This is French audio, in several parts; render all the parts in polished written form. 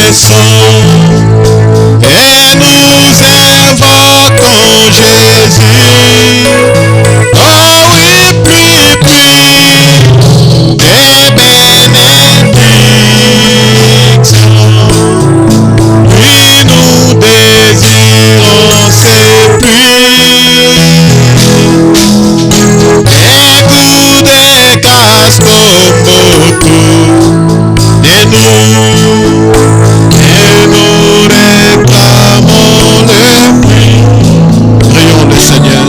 reconnaissons et nous invoquons Jésus. Oh oui, puis, des bénédictions. Oui, nous désirons ces pluies. Et goût des casques autour de nous. Et nous réclamons le prix. Prions le Seigneur.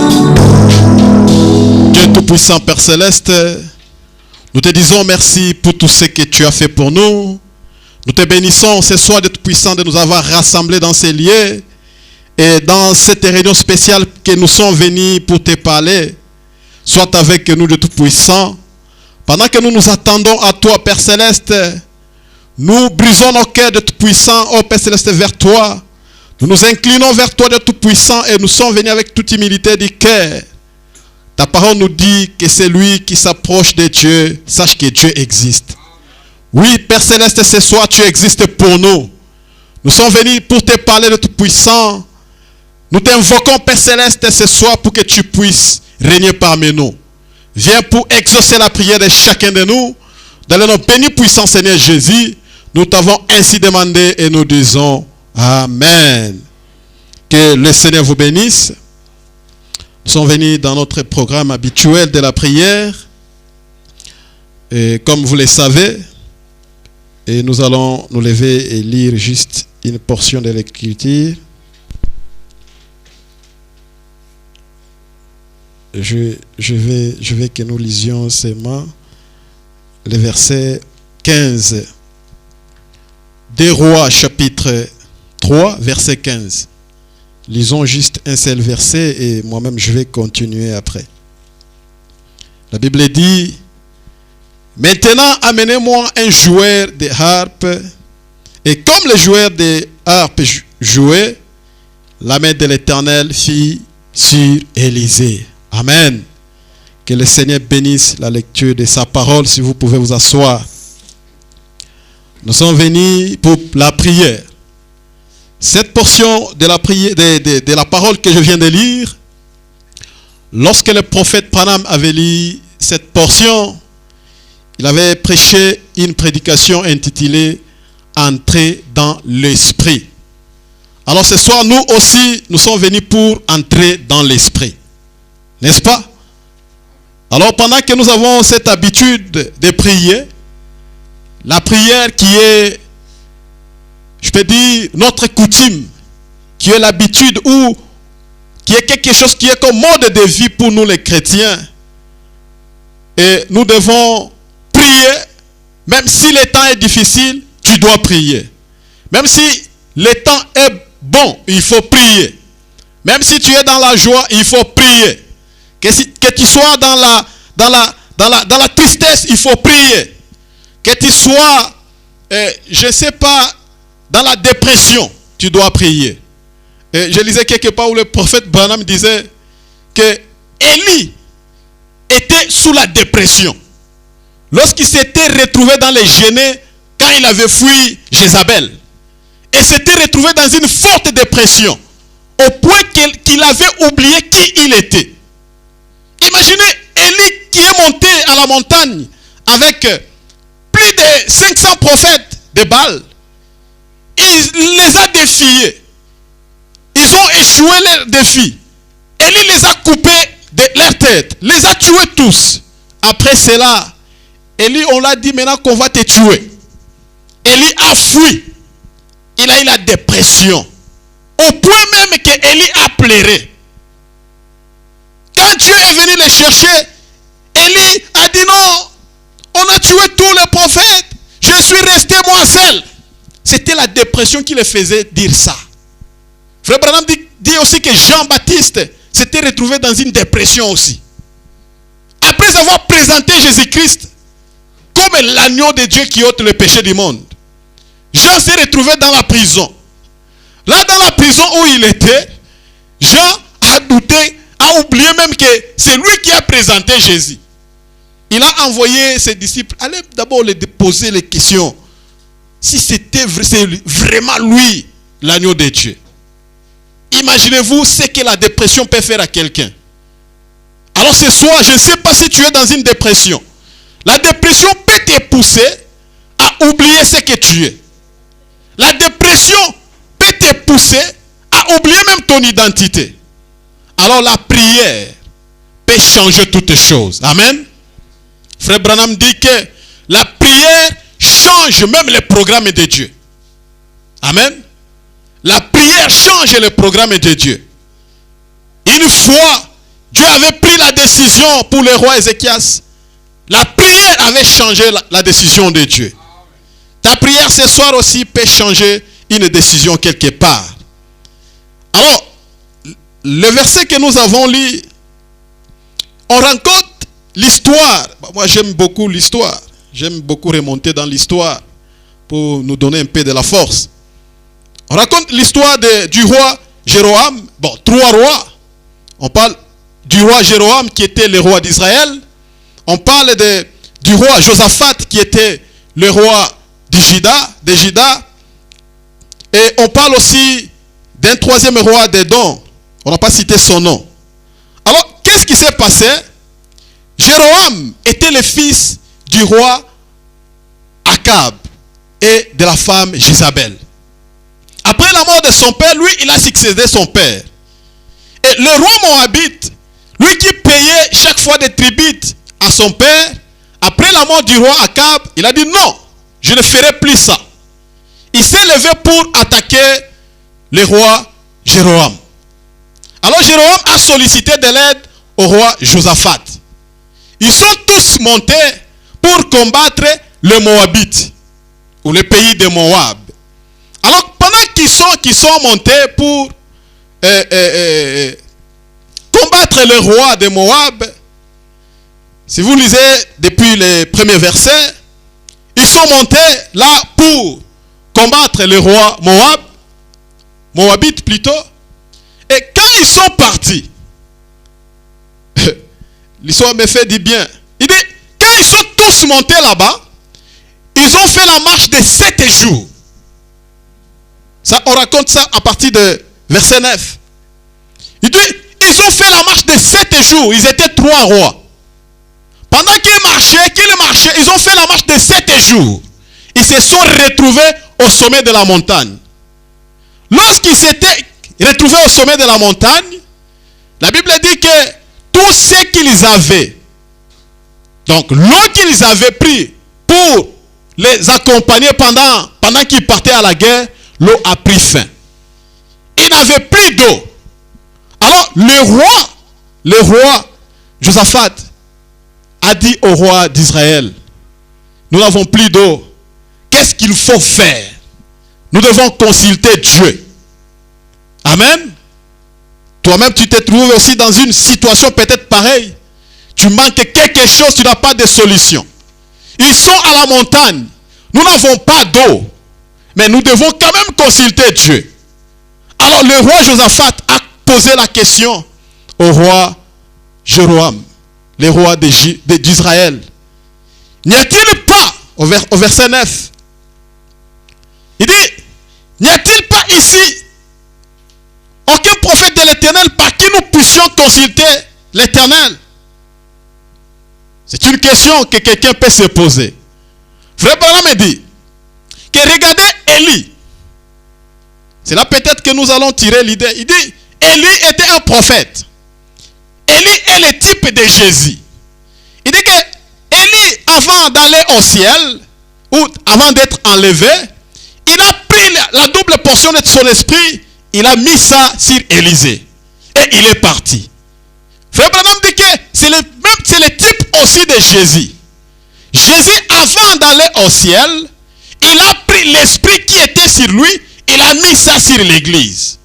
Dieu Tout-Puissant, Père Céleste, nous te disons merci pour tout ce que tu as fait pour nous. Nous te bénissons ce soir d'être puissant de nous avoir rassemblés dans ces lieux et dans cette réunion spéciale que nous sommes venus pour te parler. Sois avec nous de Tout-Puissant. Pendant que nous nous attendons à toi, Père Céleste, nous brisons nos cœurs de Tout-Puissant, oh Père Céleste, vers toi. Nous nous inclinons vers toi de Tout-Puissant et nous sommes venus avec toute humilité du cœur. Ta parole nous dit que celui qui s'approche de Dieu, sache que Dieu existe. Oui, Père Céleste, ce soir, tu existes pour nous. Nous sommes venus pour te parler de Tout-Puissant. Nous t'invoquons, Père Céleste, ce soir pour que tu puisses régner parmi nous. Viens pour exaucer la prière de chacun de nous. Dans le nom béni puissant Seigneur Jésus, nous t'avons ainsi demandé et nous disons Amen. Que le Seigneur vous bénisse. Nous sommes venus dans notre programme habituel de la prière. Et comme vous le savez, et nous allons nous lever et lire juste une portion de l'Écriture. Je vais que nous lisions seulement le verset 15. Des Rois, chapitre 3, verset 15. Lisons juste un seul verset et moi-même je vais continuer après. La Bible dit: maintenant amenez-moi un joueur de harpe. Et comme le joueur de harpe jouait, la main de l'Éternel fit sur Élisée. Amen. Que le Seigneur bénisse la lecture de sa parole. Si vous pouvez vous asseoir. Nous sommes venus pour la prière. Cette portion de la prière, de la parole que je viens de lire, lorsque le prophète Branham avait lu cette portion, il avait prêché une prédication intitulée « Entrer dans l'esprit ». Alors ce soir, nous aussi, nous sommes venus pour entrer dans l'esprit. N'est-ce pas? Alors pendant que nous avons cette habitude de prier, la prière qui est, je peux dire, notre coutume, qui est l'habitude ou qui est quelque chose qui est comme mode de vie pour nous les chrétiens. Et nous devons prier, même si le temps est difficile, tu dois prier. Même si le temps est bon, il faut prier. Même si tu es dans la joie, il faut prier. Que tu sois dans la tristesse, il faut prier. Que tu sois, je ne sais pas, dans la dépression, tu dois prier. Et je lisais quelque part où le prophète Branham disait que Élie était sous la dépression. Lorsqu'il s'était retrouvé dans les Génets, quand il avait fui Jézabel. Et s'était retrouvé dans une forte dépression. Au point qu'il avait oublié qui il était. Imaginez Élie qui est monté à la montagne avec plus de 500 prophètes de Baal. Il les a défiés. Ils ont échoué leur défi. Élie les a coupés de leur tête. Les a tués tous. Après cela, Élie, on l'a dit maintenant qu'on va te tuer. Élie a fui. Il a eu la dépression. Au point même que Élie a pleuré. Quand Dieu est venu les chercher, Élie a dit non, on a tué tous les prophètes. Je suis resté moi seul. C'était la dépression qui le faisait dire ça. Frère Branham dit aussi que Jean-Baptiste s'était retrouvé dans une dépression aussi. Après avoir présenté Jésus-Christ comme l'agneau de Dieu qui ôte le péché du monde, Jean s'est retrouvé dans la prison. Là, dans la prison où il était, Jean a douté, a oublié même que c'est lui qui a présenté Jésus. Il a envoyé ses disciples, allez d'abord les poser les questions. si c'était vraiment lui, l'agneau de Dieu. Imaginez-vous ce que la dépression peut faire à quelqu'un. Alors ce soir, je ne sais pas si tu es dans une dépression. La dépression peut te pousser à oublier ce que tu es. La dépression peut te pousser à oublier même ton identité. Alors la prière peut changer toutes choses. Amen. Frère Branham dit que la prière change même les programmes de Dieu. Amen. La prière change les programmes de Dieu. Une fois, Dieu avait pris la décision pour le roi Ézéchias. La prière avait changé la décision de Dieu. Ta prière ce soir aussi peut changer une décision quelque part. Alors, le verset que nous avons lu, on rencontre l'histoire. Moi, j'aime beaucoup l'histoire. J'aime beaucoup remonter dans l'histoire pour nous donner un peu de la force. On raconte l'histoire du roi Jéroboam. Bon, 3 rois. On parle du roi Jéroboam qui était le roi d'Israël. On parle du roi Josaphat qui était le roi de Juda. Et on parle aussi d'un 3e roi d'Édom. On n'a pas cité son nom. Alors, qu'est-ce qui s'est passé? Jéroboam était le fils du roi Akab et de la femme Jézabel. Après la mort de son père, lui, il a succédé son père. Et le roi Moabite, lui qui payait chaque fois des tribus à son père, après la mort du roi Akab, il a dit non, je ne ferai plus ça. Il s'est levé pour attaquer le roi Jéroboam. Alors Jéroboam a sollicité de l'aide au roi Josaphat. Ils sont tous montés pour combattre le Moabite, ou le pays de Moab. Alors pendant qu'ils sont montés pour combattre le roi de Moab, si vous lisez depuis les premiers versets, ils sont montés là pour combattre le roi Moabite plutôt. Et quand ils sont partis, l'histoire me fait du bien. Il dit, quand ils sont tous montés là-bas, ils ont fait la marche de 7 jours. Ça, on raconte ça à partir de verset 9. Il dit, ils ont fait la marche de 7 jours. Ils étaient 3 rois. Pendant qu'ils marchaient, ils ont fait la marche de 7 jours. Ils se sont retrouvés au sommet de la montagne. Lorsqu'ils s'étaient retrouvés au sommet de la montagne, la Bible dit que tout ce qu'ils avaient, donc l'eau qu'ils avaient pris pour les accompagner pendant qu'ils partaient à la guerre, l'eau a pris fin. Ils n'avaient plus d'eau. Alors le roi Josaphat a dit au roi d'Israël, nous n'avons plus d'eau. Qu'est-ce qu'il faut faire? Nous devons consulter Dieu. Amen. Toi-même, tu te trouves aussi dans une situation peut-être pareille. Tu manques quelque chose, tu n'as pas de solution. Ils sont à la montagne. Nous n'avons pas d'eau. Mais nous devons quand même consulter Dieu. Alors le roi Josaphat a posé la question au roi Jéroboam, le roi d'Israël. N'y a-t-il pas, au verset 9, il dit, n'y a-t-il pas ici aucun prophète de l'Éternel par qui nous puissions consulter l'Éternel? C'est une question que quelqu'un peut se poser. Frère Branham me dit que regardez Élie. C'est là peut-être que nous allons tirer l'idée. Il dit, Élie était un prophète. Élie est le type de Jésus. Il dit que Élie, avant d'aller au ciel, ou avant d'être enlevé, il a pris la double portion de son esprit, il a mis ça sur Élisée. Et il est parti. Frère Branham dit que c'est le type aussi de Jésus. Jésus, avant d'aller au ciel, il a pris l'esprit qui était sur lui, il a mis ça sur l'église.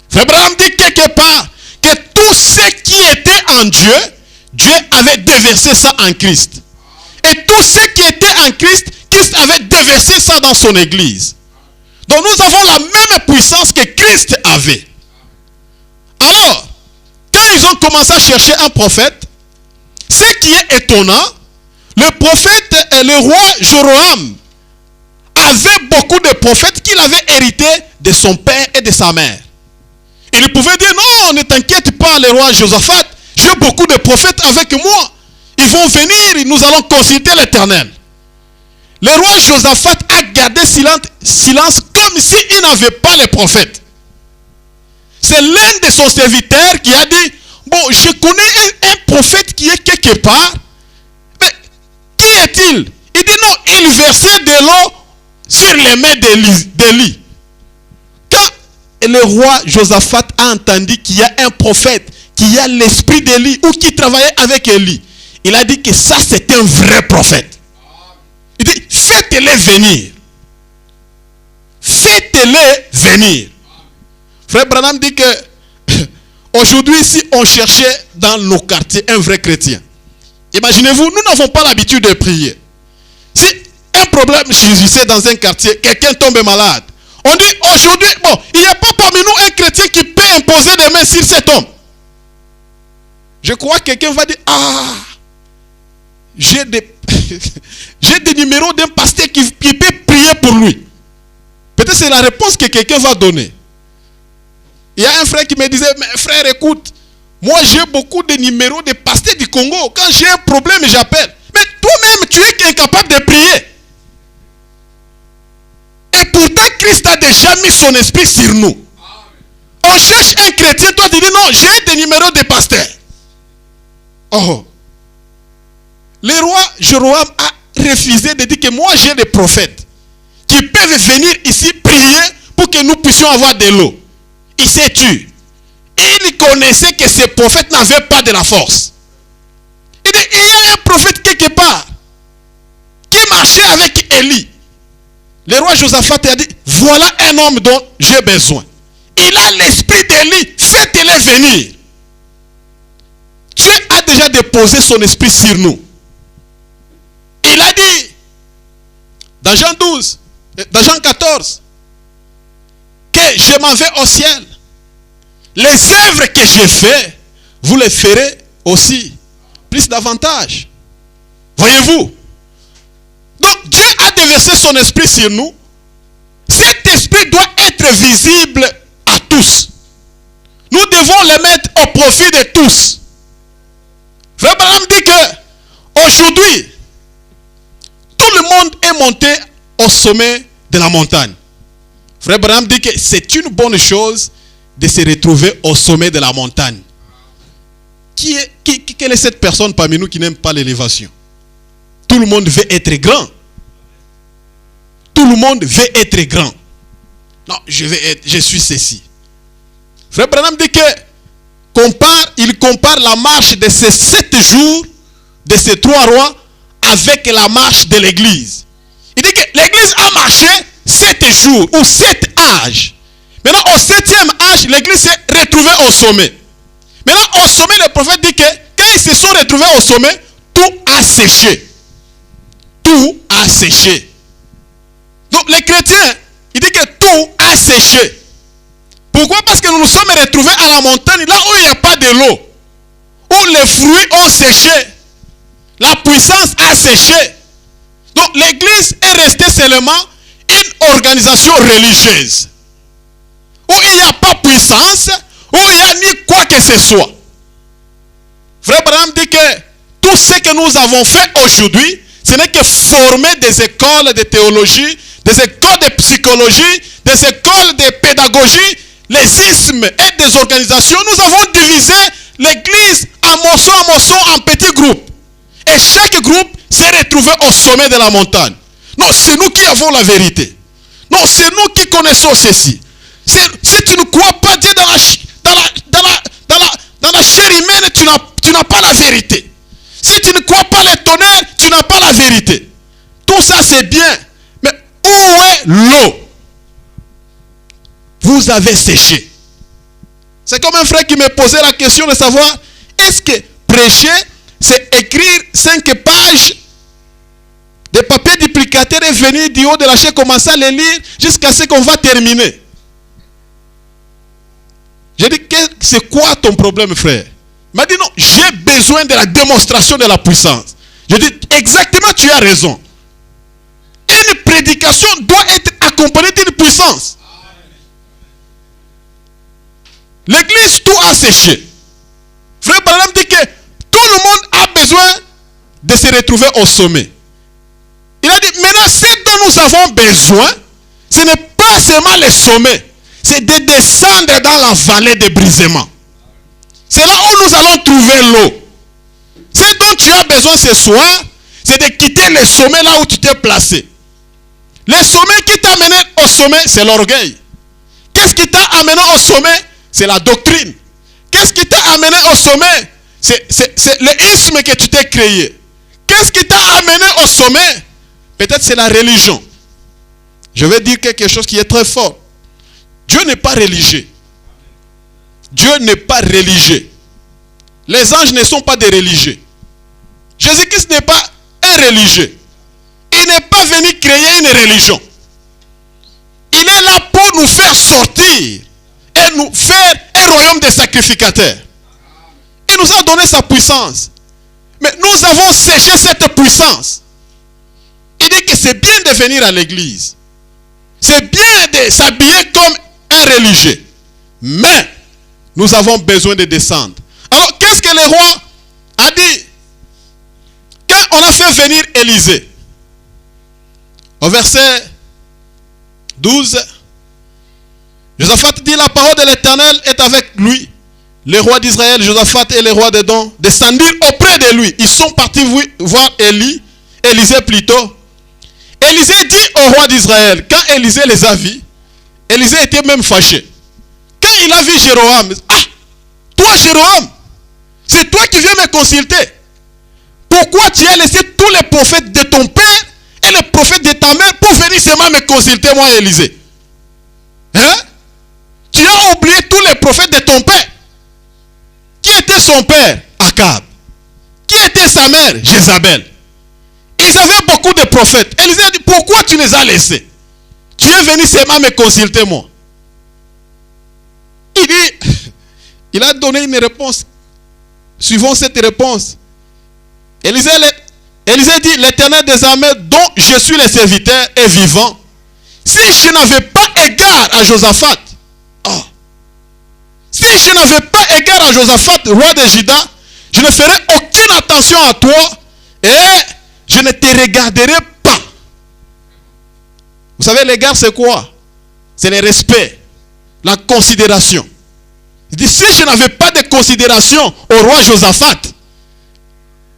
Frère Branham dit quelque part que tout ce qui était en Dieu, Dieu avait déversé ça en Christ. Et tout ce qui était en Christ, Christ avait déversé ça dans son église. Donc nous avons la même puissance que Christ avait. Alors, quand ils ont commencé à chercher un prophète, ce qui est étonnant, le prophète et le roi Jéroboam avait beaucoup de prophètes qu'il avait hérités de son père et de sa mère. Il pouvait dire, non, ne t'inquiète pas, le roi Josaphat, j'ai beaucoup de prophètes avec moi. Ils vont venir, nous allons consulter l'Éternel. Le roi Josaphat a gardé silence comme s'il n'avait pas les prophètes. C'est l'un de son serviteur qui a dit, bon, je connais un prophète qui est quelque part, mais qui est-il? Il dit non, il versait de l'eau sur les mains d'Élie. Quand le roi Josaphat a entendu qu'il y a un prophète, qu'il y a l'esprit d'Élie ou qui travaillait avec Élie, il a dit que ça c'est un vrai prophète. Il dit, faites-les venir. Faites-les venir. Frère Branham dit que aujourd'hui, si on cherchait dans nos quartiers un vrai chrétien, imaginez-vous, nous n'avons pas l'habitude de prier. Si un problème surgissait dans un quartier, quelqu'un tombe malade, on dit aujourd'hui, bon, il n'y a pas parmi nous un chrétien qui peut imposer des mains sur cet homme. Je crois que quelqu'un va dire, ah, j'ai des numéros d'un pasteur qui peut prier pour lui. Peut-être c'est la réponse que quelqu'un va donner. Il y a un frère qui me disait, mais frère, écoute, moi j'ai beaucoup de numéros de pasteurs du Congo. Quand j'ai un problème, j'appelle. Mais toi-même, tu es incapable de prier. Et pourtant, Christ a déjà mis son esprit sur nous. On cherche un chrétien, toi tu dis, non, j'ai des numéros de pasteurs. Oh. Le roi Jéroboam a refusé de dire que moi j'ai des prophètes qui peuvent venir ici prier pour que nous puissions avoir de l'eau. Il s'est tué. Il connaissait que ces prophètes n'avaient pas de la force. Il dit, il y a un prophète quelque part qui marchait avec Élie. Le roi Josaphat a dit, voilà un homme dont j'ai besoin. Il a l'esprit d'Élie, faites-les venir. Dieu a déjà déposé son esprit sur nous. Il a dit, dans Jean 12, dans Jean 14, que je m'en vais au ciel. Les œuvres que j'ai faites, vous les ferez aussi, plus davantage. Voyez-vous? Donc Dieu a déversé son esprit sur nous. Cet esprit doit être visible à tous. Nous devons le mettre au profit de tous. Frère Branham dit que aujourd'hui, tout le monde est monté au sommet de la montagne. Frère Branham dit que c'est une bonne chose de se retrouver au sommet de la montagne. Quelle est cette personne parmi nous qui n'aime pas l'élévation? Tout le monde veut être grand. Tout le monde veut être grand. Non, je suis ceci. Frère Branham dit que il compare la marche de ces 7 jours, de ces 3 rois, avec la marche de l'église. Il dit que l'église a marché 7 jours ou 7 âges. Maintenant, au 7e âge, l'église s'est retrouvée au sommet. Maintenant, au sommet, le prophète dit que quand ils se sont retrouvés au sommet, tout a séché. Tout a séché. Donc, les chrétiens, il dit que tout a séché. Pourquoi? Parce que nous nous sommes retrouvés à la montagne, là où il n'y a pas de l'eau. Où les fruits ont séché. La puissance a séché. Donc, l'église est restée seulement une organisation religieuse. Où il n'y a pas puissance, où il n'y a ni quoi que ce soit. Frère Branham dit que tout ce que nous avons fait aujourd'hui, ce n'est que former des écoles de théologie, des écoles de psychologie, des écoles de pédagogie, les ismes et des organisations. Nous avons divisé l'église en morceaux, en petits groupes. Et chaque groupe s'est retrouvé au sommet de la montagne. Non, c'est nous qui avons la vérité. Non, c'est nous qui connaissons ceci. Si tu ne crois pas Dieu dans la chair humaine, tu n'as pas la vérité. Si tu ne crois pas le tonnerre, tu n'as pas la vérité. Tout ça c'est bien. Mais où est l'eau? Vous avez séché. C'est comme un frère qui me posait la question de savoir, est-ce que prêcher, c'est écrire 5 pages de papier duplicateur et venir du haut de la chaise, commencer à les lire jusqu'à ce qu'on va terminer? J'ai dit, c'est quoi ton problème, frère? Il m'a dit, non, j'ai besoin de la démonstration de la puissance. J'ai dit, exactement, tu as raison. Une prédication doit être accompagné d'une puissance. L'église, tout a séché. Frère Branham dit que tout le monde a besoin de se retrouver au sommet. Il a dit, maintenant, ce dont nous avons besoin, ce n'est pas seulement le sommet, c'est de descendre dans la vallée de brisement. C'est là où nous allons trouver l'eau. Ce dont tu as besoin ce soir, c'est de quitter le sommet là où tu t'es placé. Le sommet qui t'a amené au sommet, c'est l'orgueil. Qu'est-ce qui t'a amené au sommet? C'est la doctrine. Qu'est-ce qui t'a amené au sommet? C'est le isme que tu t'es créé. Qu'est-ce qui t'a amené au sommet? Peut-être c'est la religion. Je vais dire quelque chose qui est très fort. Dieu n'est pas religieux. Dieu n'est pas religieux. Les anges ne sont pas des religieux. Jésus-Christ n'est pas un religieux. Il n'est pas venu créer une religion. Il est là pour nous faire sortir et nous faire un royaume de sacrificateurs. Il nous a donné sa puissance. Mais nous avons séché cette puissance. Il dit que c'est bien de venir à l'église. C'est bien de s'habiller comme un religieux. Mais nous avons besoin de descendre. Alors, qu'est-ce que le roi a dit? Quand on a fait venir Élisée, au verset 12, Josaphat dit, la parole de l'Éternel est avec lui. Les rois d'Israël, Josaphat et les rois d'Édom descendirent auprès de lui. Ils sont partis voir Élisée plutôt. Élisée dit au roi d'Israël, quand Élisée les a vus, Élisée était même fâché. Quand il a vu Jéroboam, ah, toi Jéroboam, c'est toi qui viens me consulter. Pourquoi tu as laissé tous les prophètes de ton père et les prophètes de ta mère pour venir seulement me consulter, moi Élisée? Hein? Tu as oublié tous les prophètes de ton père. Qui était son père? Akab. Qui était sa mère? Jézabel. Ils avaient beaucoup de prophètes. Élisée a dit, pourquoi tu les as laissés? Tu es venu seulement me consulter, moi. Il dit, il a donné une réponse. Suivant cette réponse, Élisée dit, l'Éternel des armées dont je suis le serviteur est vivant. Si je n'avais pas égard à Josaphat, oh, si je n'avais pas égard à Josaphat, roi de Juda, je ne ferais aucune attention à toi et je ne te regarderai pas. Vous savez, l'égard c'est quoi? C'est le respect, la considération. Il dit, si je n'avais pas de considération au roi Josaphat,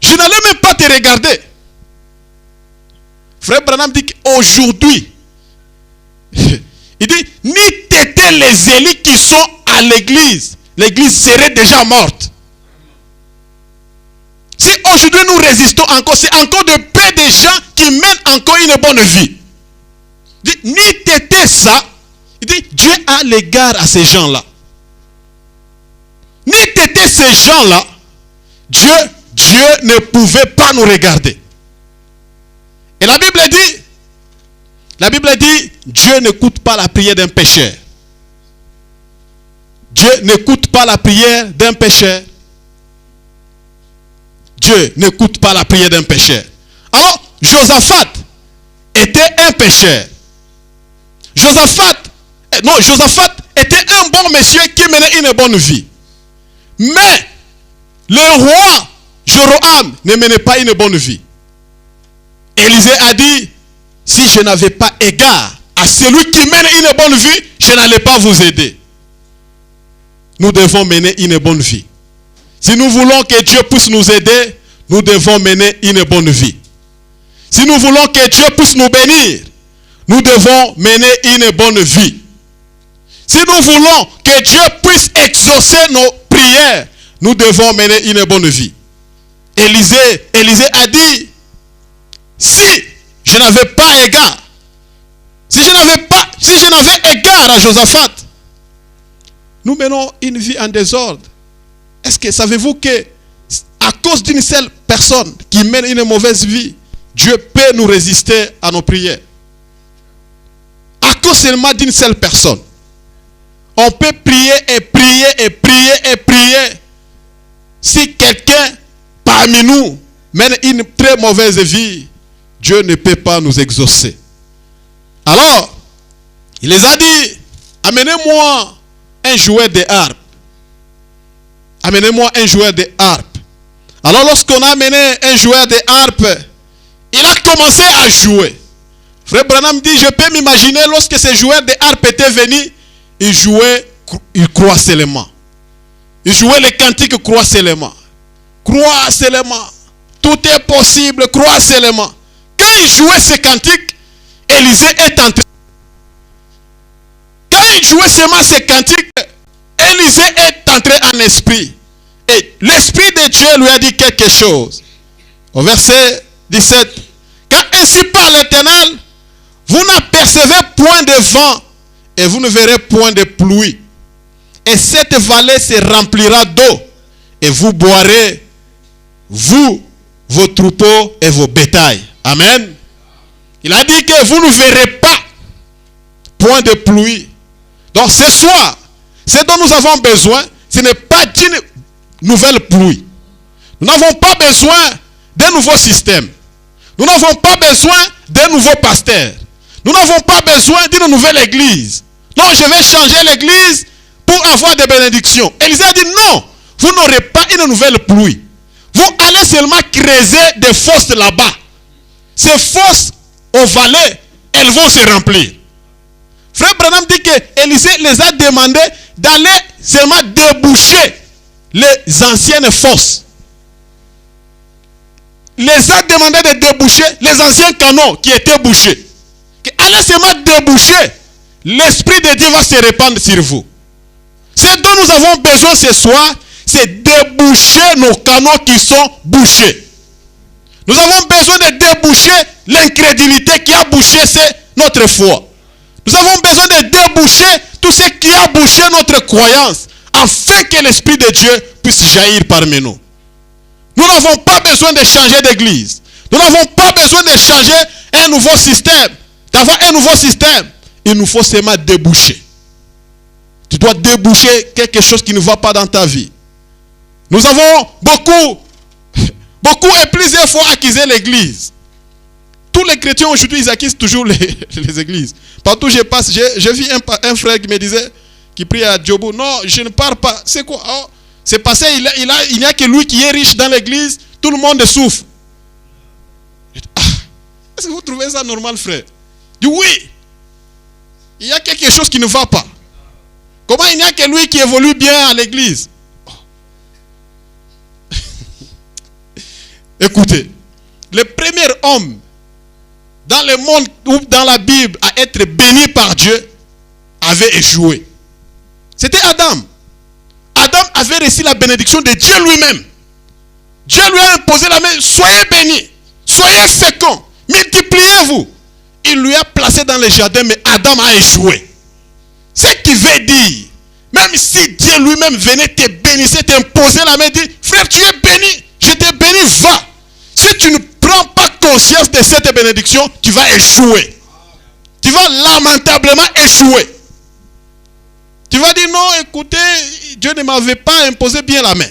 je n'allais même pas te regarder. Frère Branham dit qu'aujourd'hui, il dit, ni t'étais les élites qui sont à l'église, l'église serait déjà morte. Si aujourd'hui nous résistons encore, c'est encore de peu de gens qui mènent encore une bonne vie. Il dit, ni t'étais ça, il dit, Dieu a l'égard à ces gens-là. Ni t'étais ces gens-là, Dieu ne pouvait pas nous regarder. Et la Bible dit, Dieu n'écoute pas la prière d'un pécheur. Dieu n'écoute pas la prière d'un pécheur. Dieu n'écoute pas la prière d'un pécheur. Alors, Josaphat était un pécheur. Josaphat était un bon monsieur qui menait une bonne vie. Mais le roi Jéroboam ne menait pas une bonne vie. Élisée a dit, si je n'avais pas égard à celui qui mène une bonne vie, je n'allais pas vous aider. Nous devons mener une bonne vie. Si nous voulons que Dieu puisse nous aider, nous devons mener une bonne vie. Si nous voulons que Dieu puisse nous bénir, nous devons mener une bonne vie. Si nous voulons que Dieu puisse exaucer nos prières, nous devons mener une bonne vie. Élisée a dit, si je n'avais pas égard, si je n'avais égard à Josaphat, nous menons une vie en désordre. Est-ce que savez-vous que à cause d'une seule personne qui mène une mauvaise vie, Dieu peut nous résister à nos prières? À cause seulement d'une seule personne. On peut prier et prier et prier et prier. Si quelqu'un parmi nous mène une très mauvaise vie, Dieu ne peut pas nous exaucer. Alors, Il les a dit, amenez-moi un joueur de harpe. Amenez-moi un joueur de harpe. Alors lorsqu'on a amené un joueur de harpe, il a commencé à jouer. Frère Branham dit, je peux m'imaginer lorsque ces joueurs de harpe étaient venus, ils jouaient, ils croient seulement. Ils jouaient les cantiques, croient seulement. Crois seulement. Tout est possible, crois seulement. Quand ils jouaient ces cantiques, Élisée est entré. Quand ils jouaient seulement ces cantiques, Élisée est entré en esprit. Et l'esprit de Dieu lui a dit quelque chose. Au verset 17. Car ainsi parle l'Éternel, vous n'apercevez point de vent et vous ne verrez point de pluie. Et cette vallée se remplira d'eau et vous boirez, vous, vos troupeaux et vos bétails. Amen. Il a dit que vous ne verrez pas point de pluie. Donc ce soir, ce dont nous avons besoin, ce n'est pas d'une nouvelle pluie. Nous n'avons pas besoin d'un nouveau système. Nous n'avons pas besoin d'un nouveau pasteur. Nous n'avons pas besoin d'une nouvelle église. Non, je vais changer l'église pour avoir des bénédictions. Élisée a dit non, vous n'aurez pas une nouvelle pluie. Vous allez seulement creuser des fosses là-bas. Ces fosses aux vallées, elles vont se remplir. Frère Branham dit que Élisée les a demandé d'aller seulement déboucher les anciennes fosses. Les a demandé de déboucher les anciens canaux qui étaient bouchés. Allez seulement déboucher. L'Esprit de Dieu va se répandre sur vous. Ce dont nous avons besoin ce soir, c'est déboucher nos canaux qui sont bouchés. Nous avons besoin de déboucher l'incrédulité qui a bouché notre foi. Nous avons besoin de déboucher tout ce qui a bouché notre croyance, afin que l'Esprit de Dieu puisse jaillir parmi nous. Nous n'avons pas besoin de changer d'église. Nous n'avons pas besoin de changer un nouveau système. D'avoir un nouveau système, il nous faut seulement déboucher. Tu dois déboucher quelque chose qui ne va pas dans ta vie. Nous avons beaucoup et plusieurs fois accusé l'église. Tous les chrétiens aujourd'hui, ils accusent toujours les églises. Partout où je passe, j'ai vu un frère qui me disait, qui prie à Djobo, non, je ne pars pas. C'est quoi? Oh, c'est passé, il n'y a que lui qui est riche dans l'église, tout le monde souffre. Ah, est-ce que vous trouvez ça normal, frère? Je dis oui. Il y a quelque chose qui ne va pas. Comment il n'y a que lui qui évolue bien à l'église? Oh. Écoutez, le premier homme dans le monde ou dans la Bible à être béni par Dieu avait échoué. C'était Adam. Adam avait reçu la bénédiction de Dieu lui-même. Dieu lui a imposé la main. Soyez bénis, soyez féconds, multipliez-vous. Il lui a placé dans le jardin, mais Adam a échoué. Ce qui veut dire, même si Dieu lui-même venait te bénir, t'imposer la main, dit, frère, tu es béni, je t'ai béni, va. Si tu ne prends pas conscience de cette bénédiction, tu vas échouer. Tu vas lamentablement échouer. Tu vas dire, non, écoutez, Dieu ne m'avait pas imposé bien la main.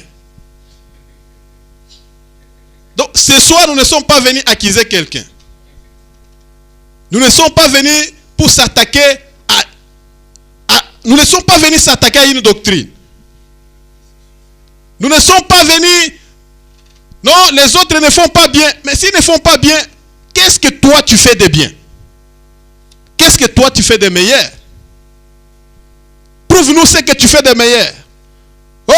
Donc, ce soir, nous ne sommes pas venus accuser quelqu'un. Nous ne sommes pas venus pour s'attaquer nous ne sommes pas venus s'attaquer à une doctrine. Nous ne sommes pas venus. Non, les autres ne font pas bien. Mais s'ils ne font pas bien, qu'est-ce que toi tu fais de bien? Qu'est-ce que toi tu fais de meilleur? Prouve-nous ce que tu fais de meilleur. Oh,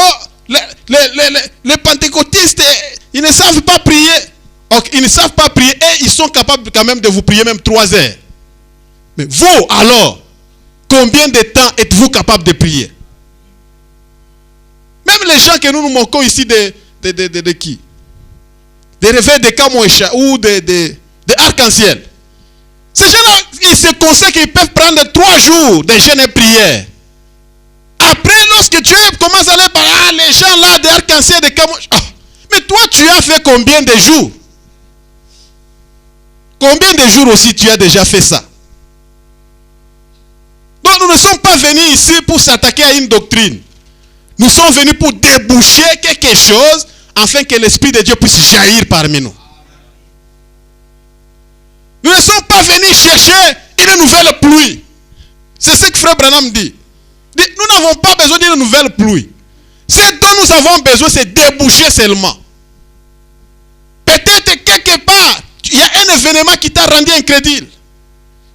les pentecôtistes, ils ne savent pas prier. Okay, ils ne savent pas prier et ils sont capables quand même de vous prier même 3 heures. Mais vous alors, combien de temps êtes-vous capable de prier? Même les gens que nous nous moquons ici de qui? Des réveils de Kamouécha ou de arc-en-ciel. Ces gens-là, ils se consacrent qu'ils peuvent prendre 3 jours de jeûne et prière. Après, lorsque Dieu commence à aller par les gens là de arc-en-ciel, de Kamouécha. Oh, mais toi, tu as fait combien de jours? Combien de jours aussi tu as déjà fait ça? Donc nous ne sommes pas venus ici pour s'attaquer à une doctrine. Nous sommes venus pour déboucher quelque chose afin que l'Esprit de Dieu puisse jaillir parmi nous. Nous ne sommes pas venus chercher une nouvelle pluie. C'est ce que Frère Branham dit. Nous n'avons pas besoin d'une nouvelle pluie. Ce dont nous avons besoin, c'est déboucher seulement. Peut-être quelque part, il y a un événement qui t'a rendu incrédule.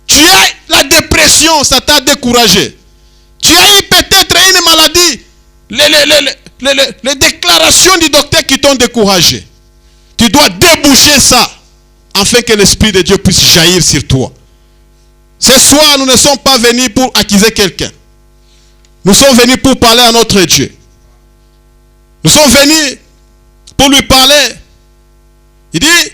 Tu as la dépression, ça t'a découragé. Tu as eu peut-être une maladie. Les déclarations du docteur qui t'ont découragé. Tu dois déboucher ça, afin que l'Esprit de Dieu puisse jaillir sur toi. Ce soir, nous ne sommes pas venus pour accuser quelqu'un. Nous sommes venus pour parler à notre Dieu. Nous sommes venus pour lui parler. Il dit,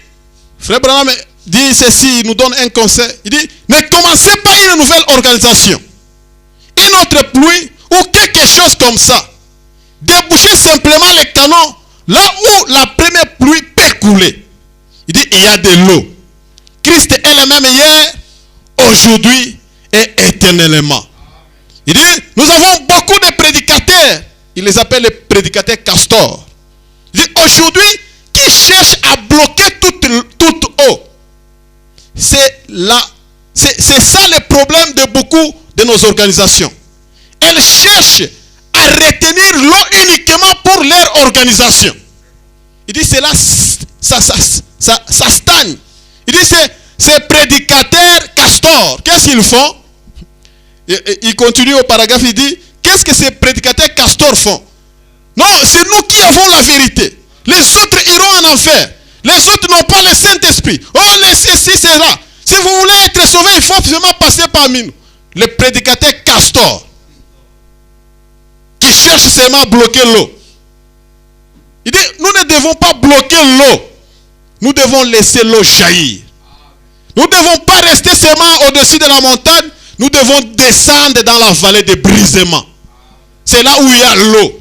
Frère Branham dit ceci, il nous donne un conseil. Il dit, ne commencez pas une nouvelle organisation. Une autre pluie ou quelque chose comme ça. Débouchez simplement les canons là où la première pluie peut couler. Il dit, il y a de l'eau. Christ est le même hier, aujourd'hui et éternellement. Il dit, nous avons beaucoup de prédicateurs. Il les appelle les prédicateurs castors. Il dit, aujourd'hui, qui cherchent à bloquer toute eau. C'est ça le problème de beaucoup de nos organisations. Elles cherchent à retenir l'eau uniquement pour leur organisation. Il dit, c'est là, ça stagne. Il dit, ces prédicateurs castors, qu'est-ce qu'ils font? Il continue au paragraphe, il dit, qu'est-ce que ces prédicateurs castors font? Non, c'est nous qui avons la vérité. Les autres iront en enfer. Les autres n'ont pas le Saint-Esprit. Oh, ceci, c'est là. Si vous voulez être sauvé, il faut absolument passer parmi nous. Les prédicateurs castors, qui cherchent seulement à bloquer l'eau. Il dit, nous ne devons pas bloquer l'eau. Nous devons laisser l'eau jaillir. Nous ne devons pas rester seulement au-dessus de la montagne. Nous devons descendre dans la vallée de brisement. C'est là où il y a l'eau.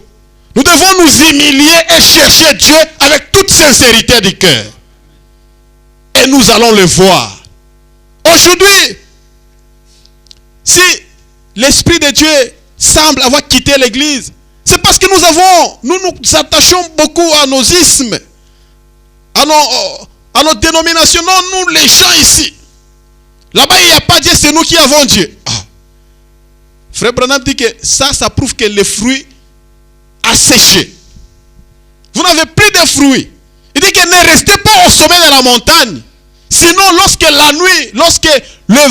Nous devons nous humilier et chercher Dieu avec toute sincérité du cœur. Et nous allons le voir. Aujourd'hui, si l'Esprit de Dieu semble avoir quitté l'Église, c'est parce que nous nous attachons beaucoup à nos ismes, à nos dénominations. Non, nous les gens ici. Là-bas, il n'y a pas Dieu, c'est nous qui avons Dieu. Ah. Frère Branham dit que ça prouve que le fruit a séché. Vous n'avez plus de fruits. Il dit que ne restez pas au sommet de la montagne. Sinon, lorsque la nuit, lorsque l'air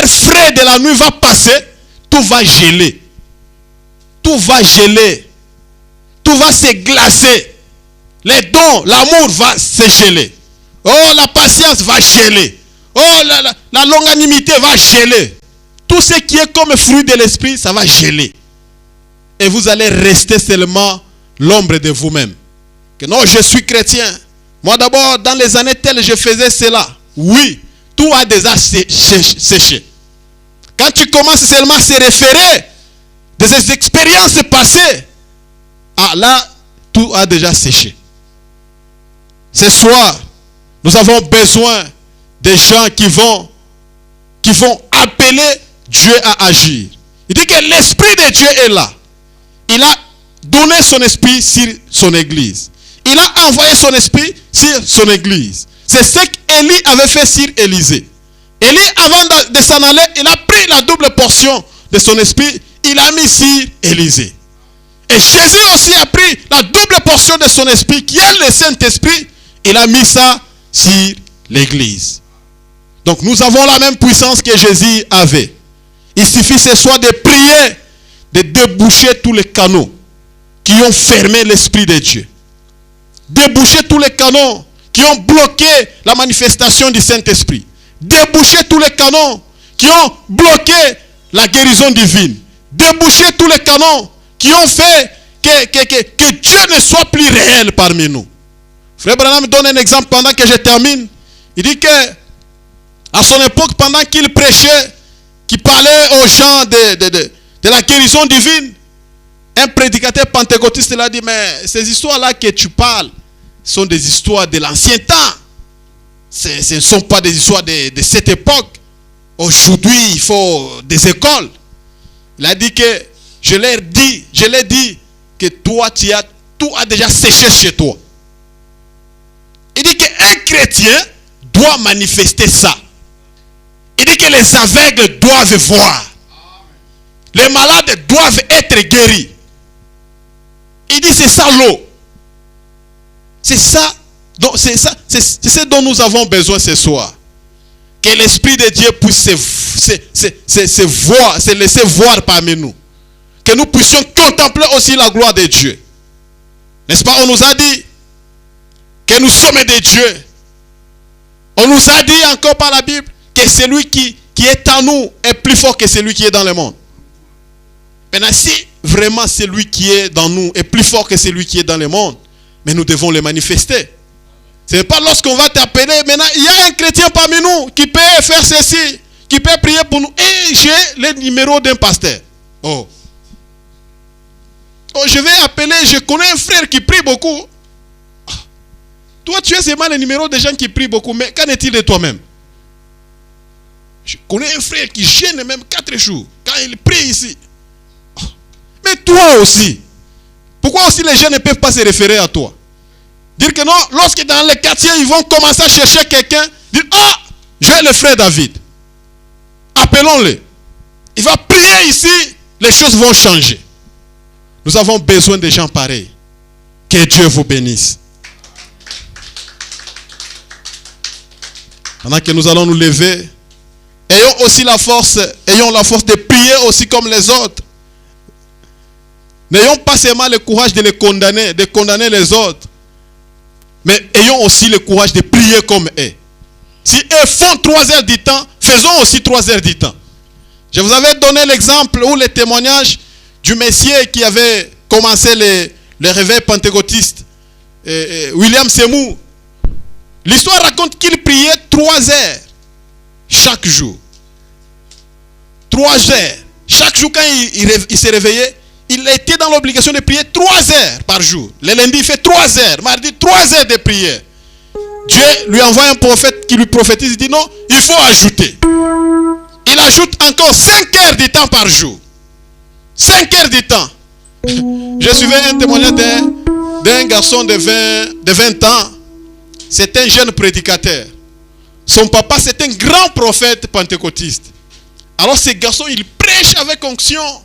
frais de la nuit va passer, tout va geler. Tout va geler. Tout va se glacer. Les dons, l'amour va se geler. Oh, la patience va geler. Oh, la longanimité va geler. Tout ce qui est comme fruit de l'esprit, ça va geler. Et vous allez rester seulement l'ombre de vous-même. Que non, je suis chrétien. Moi d'abord, dans les années telles, je faisais cela. Oui, tout a déjà séché. Quand tu commences seulement à se référer de ces expériences passées, ah là, tout a déjà séché. Ce soir, nous avons besoin des gens qui vont appeler Dieu à agir. Il dit que l'Esprit de Dieu est là. Il a donné son esprit sur son église. Il a envoyé son esprit sur son église. C'est ce qu'Élie avait fait sur Élisée. Élie, avant de s'en aller, il a pris la double portion de son esprit. Il a mis sur Élisée. Et Jésus aussi a pris la double portion de son esprit, qui est le Saint-Esprit. Il a mis ça sur l'église. Donc nous avons la même puissance que Jésus avait. Il suffit ce soir de prier, de déboucher tous les canaux qui ont fermé l'Esprit de Dieu. Déboucher tous les canaux qui ont bloqué la manifestation du Saint-Esprit. Déboucher tous les canaux qui ont bloqué la guérison divine. Déboucher tous les canaux qui ont fait que Dieu ne soit plus réel parmi nous. Frère Branham donne un exemple pendant que je termine. Il dit que à son époque, pendant qu'il prêchait, qu'il parlait aux gens de la guérison divine, un prédicateur pentecôtiste l'a dit, mais ces histoires-là que tu parles sont des histoires de l'ancien temps. Ce ne sont pas des histoires de cette époque. Aujourd'hui, il faut des écoles. Il a dit que je l'ai dit que toi, tout a déjà séché chez toi. Il dit qu'un chrétien doit manifester ça. Il dit que que les aveugles doivent voir. Les malades doivent être guéris. Il dit c'est ça l'eau. C'est ça. C'est ce dont nous avons besoin ce soir. Que l'Esprit de Dieu puisse se laisser voir parmi nous. Que nous puissions contempler aussi la gloire de Dieu. N'est-ce pas? On nous a dit que nous sommes des dieux. On nous a dit encore par la Bible que celui qui est en nous est plus fort que celui qui est dans le monde. Maintenant, si vraiment celui qui est dans nous est plus fort que celui qui est dans le monde, mais nous devons le manifester. Ce n'est pas lorsqu'on va t'appeler, maintenant, il y a un chrétien parmi nous qui peut faire ceci, qui peut prier pour nous. Et j'ai le numéro d'un pasteur. Oh, je vais appeler, je connais un frère qui prie beaucoup. Toi, tu as seulement le numéro des gens qui prient beaucoup, mais qu'en est-il de toi-même? Je connais un frère qui gêne même 4 jours quand il prie ici. Mais toi aussi, pourquoi aussi les gens ne peuvent pas se référer à toi? Dire que non, lorsque dans les quartiers, ils vont commencer à chercher quelqu'un, dire, ah, j'ai le frère David. Appelons-le. Il va prier ici, les choses vont changer. Nous avons besoin de gens pareils. Que Dieu vous bénisse. Pendant que nous allons nous lever, ayons aussi la force de prier aussi comme les autres. N'ayons pas seulement le courage de les condamner, de condamner les autres, mais ayons aussi le courage de prier comme eux. Si eux font 3 heures du temps, faisons aussi 3 heures du temps. Je vous avais donné l'exemple ou le témoignage du Messie qui avait commencé le réveil pentecôtiste, William Seymour. L'histoire raconte qu'il priait 3 heures chaque jour. 3 heures. Chaque jour quand il se réveillait, il était dans l'obligation de prier 3 heures par jour. Le lundi, il fait 3 heures. Mardi, 3 heures de prière. Dieu lui envoie un prophète qui lui prophétise. Il dit non, il faut ajouter. Il ajoute encore 5 heures de temps par jour. 5 heures de temps. Je suivais un témoignage d'un garçon de 20 ans. C'est un jeune prédicateur. Son papa, c'est un grand prophète pentecôtiste. Alors ce garçon, il prêche avec onction.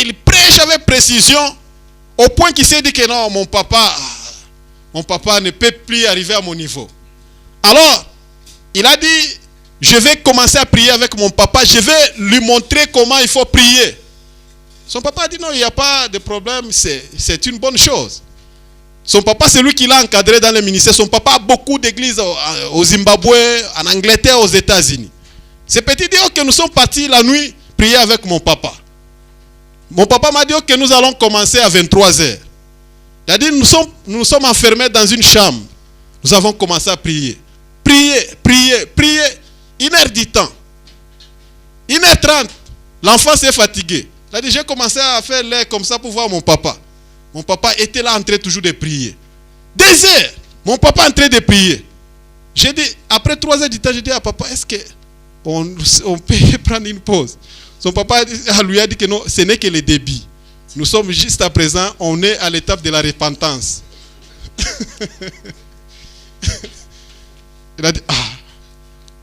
Il prêche avec précision. Au point qu'il s'est dit que non, mon papa ne peut plus arriver à mon niveau. Alors, il a dit, je vais commencer à prier avec mon papa. Je vais lui montrer comment il faut prier. Son papa a dit non, il n'y a pas de problème. C'est une bonne chose. Son papa, c'est lui qui l'a encadré dans le ministère. Son papa a beaucoup d'églises au Zimbabwe, en Angleterre, aux États-Unis. C'est petit dire que nous sommes partis la nuit prier avec mon papa. Mon papa m'a dit que nous allons commencer à 23 heures. Il a dit nous sommes enfermés dans une chambre. Nous avons commencé à prier. Prier. 1 heure du temps. 1h30. L'enfant s'est fatigué. Il a dit j'ai commencé à faire l'air comme ça pour voir mon papa. Mon papa était là en train toujours de prier. 2 heures. Mon papa en train de prier. J'ai dit, après 3 heures du temps, j'ai dit à papa, est-ce qu'on peut prendre une pause? Son papa lui a dit que non, ce n'est que le débit. Nous sommes juste à présent, on est à l'étape de la repentance. Il a dit,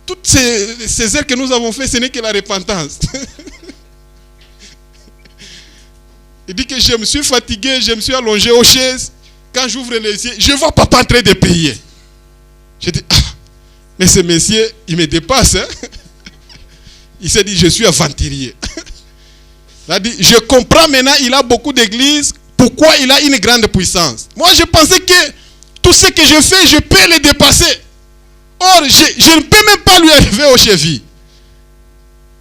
toutes ces heures que nous avons fait, ce n'est que la repentance. Il dit que je me suis fatigué, je me suis allongé aux chaises. Quand j'ouvre les yeux, je vois papa en train de prier. Je dis, mais ce monsieur, il me dépasse. Hein? Il s'est dit, je suis aventurier. Il a dit, je comprends maintenant, il a beaucoup d'églises. Pourquoi il a une grande puissance? Moi, je pensais que tout ce que je fais, je peux le dépasser. Or, je ne peux même pas lui arriver aux chevilles.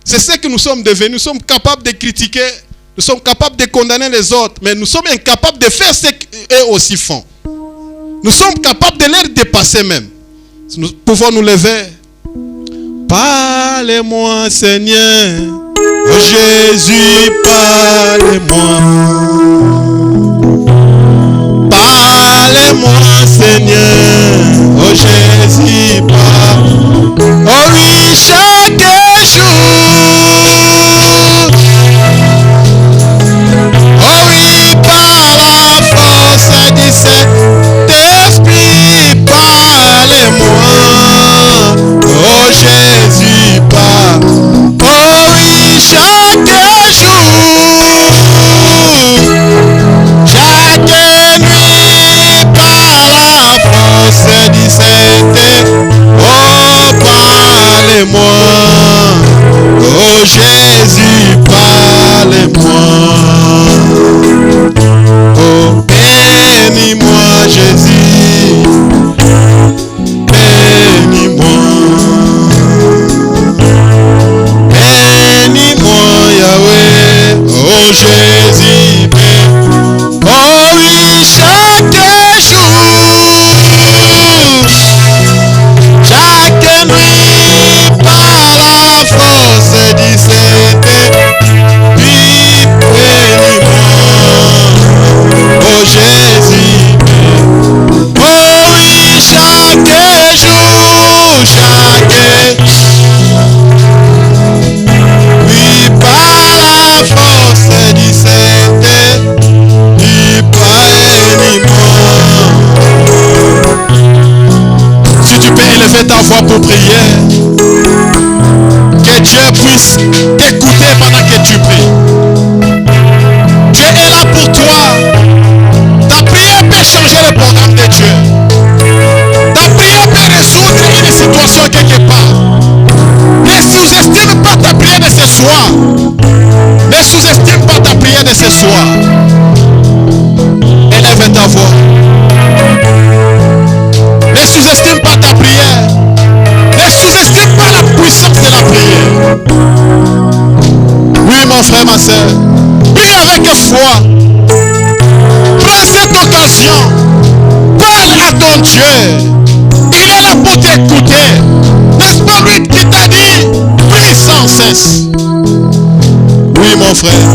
C'est ce que nous sommes devenus. Nous sommes capables de critiquer. Nous sommes capables de condamner les autres, mais nous sommes incapables de faire ce qu'eux aussi font. Nous sommes capables de les dépasser même. Nous pouvons nous lever. Parlez-moi, Seigneur. Oh Jésus, parlez-moi. Parlez-moi, Seigneur. Oh Jésus, parlez-moi. Oh oui, chaque jour. Oh oui, par la force du Saint-Esprit, parlez-moi. Oh Jésus, parle. Jésus m'aime. Oh oui, chaque jour, chaque nuit, par la force du Saint-Esprit, bénis-moi. Oh Jésus m'aime. Oh oui, chaque jour, oui, par la force du Saint-Esprit, bénis-moi. Si tu peux élever ta voix pour prier, que Dieu puisse t'écouter pendant que tu pries. Dieu est là pour toi. Ta prière peut changer le programme de Dieu. Ta prière peut résoudre une situation quelque part. Ne sous-estime pas ta prière de ce soir. Ne sous-estime pas ta prière de ce soir. Élève ta voix. Ne sous-estime pas ta prière. Ne sous-estime pas la puissance de la prière. Oui, mon frère, ma soeur. Prie avec foi. Prends cette occasion. Parle à ton Dieu. Il est là pour t'écouter. N'est-ce pas lui qui t'a dit, prie sans cesse. Oui, mon frère.